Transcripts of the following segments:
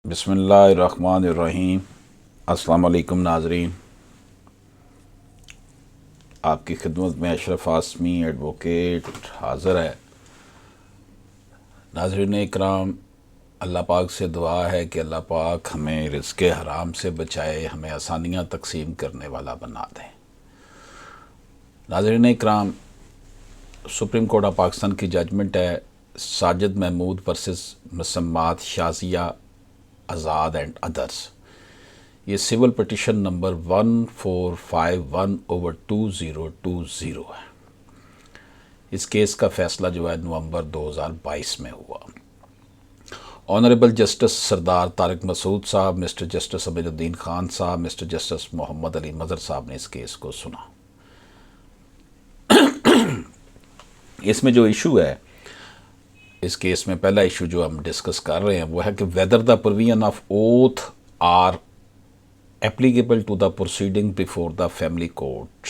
बिस्मिल्लाहिर्रहमानिर्रहीम। अस्सलाम वालेकुम नाज़रीन, आपकी खिदमत में अशरफ आसमी एडवोकेट हाज़िर है। नाज़रीन इकराम, अल्लाह पाक से दुआ है कि अल्लाह पाक हमें रिज़्क़े हराम से बचाए, हमें आसानियाँ तकसीम करने वाला बना दें। नाज़रीन इकराम, सुप्रीम कोर्ट ऑफ पाकिस्तान की जजमेंट है साजिद महमूद वर्सेस मुसम्मात शाज़िया आज़ाद एंड अदर्स। ये सिविल पिटिशन नंबर 1451/2020 है। इस केस का फ़ैसला जो है नवंबर 2022 में हुआ। ऑनरेबल जस्टिस सरदार तारिक मसूद साहब, मिस्टर जस्टिस अमीरुद्दीन ख़ान साहब, मिस्टर जस्टिस मोहम्मद अली मज़र साहब ने इस केस को सुना। इसमें जो इशू है, इस केस में पहला इशू जो हम डिस्कस कर रहे हैं वो है कि whether the provision of oath are applicable to the proceeding before the family court,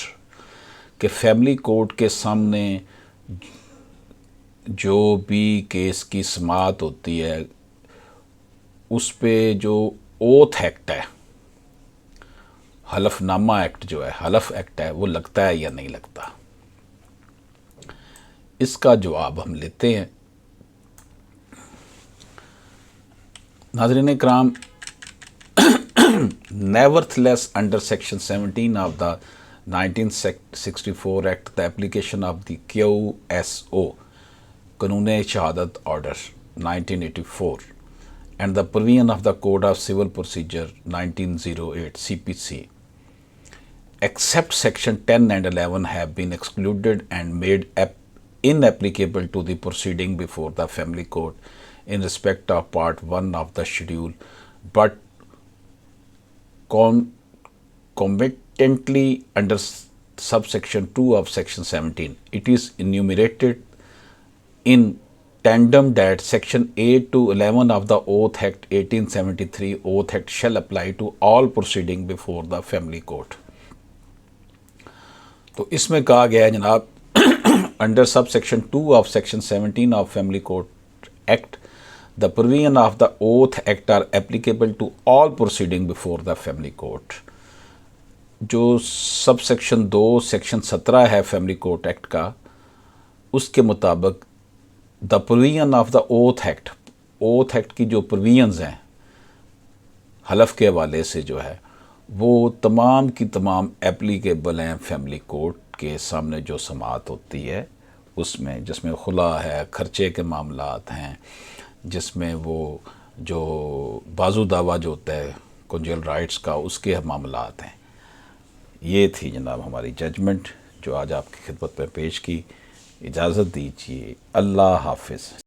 कि फैमिली कोर्ट के सामने जो भी केस की समाअत होती है उस पे जो ओथ एक्ट है, हलफनामा एक्ट जो है, हलफ एक्ट है, वो लगता है या नहीं लगता। इसका जवाब हम लेते हैं। नाज़रीन इकराम, nevertheless under section 17 of the 1964 act the application of the QSO कानून शहादत order 1984 and the provision of the code of civil procedure 1908 CPC except section 10 and 11 have been excluded and made inapplicable to the proceeding before the family court in respect of part 1 of the schedule, but concomitantly under subsection 2 of section 17 it is enumerated in tandem that section 8 to 11 of the Oath Act 1873 Oath Act shall apply to all proceeding before the family court। तो इसमें कहा गया है जनाब, under subsection 2 of section 17 of family court act the provision of the Oath Act are applicable to all proceeding before the family court। जो sub section 2 section 17 है family court act का, उसके मुताबिक the provision of the oath act, oath act की जो provisions हैं हलफ के हवाले से जो है वो तमाम की तमाम एप्लीकेबल हैं फैमिली कोर्ट के सामने जो समाअत होती है उसमें, जिसमें खुला है, खर्चे के मामलात हैं, जिसमें वो जो बाजू दावा जो होता है कॉन्जुगल राइट्स का, उसके मामलात हैं। ये थी जनाब हमारी जजमेंट जो आज आपकी खिदमत में पेश की। इजाज़त दीजिए। अल्लाह हाफिज़।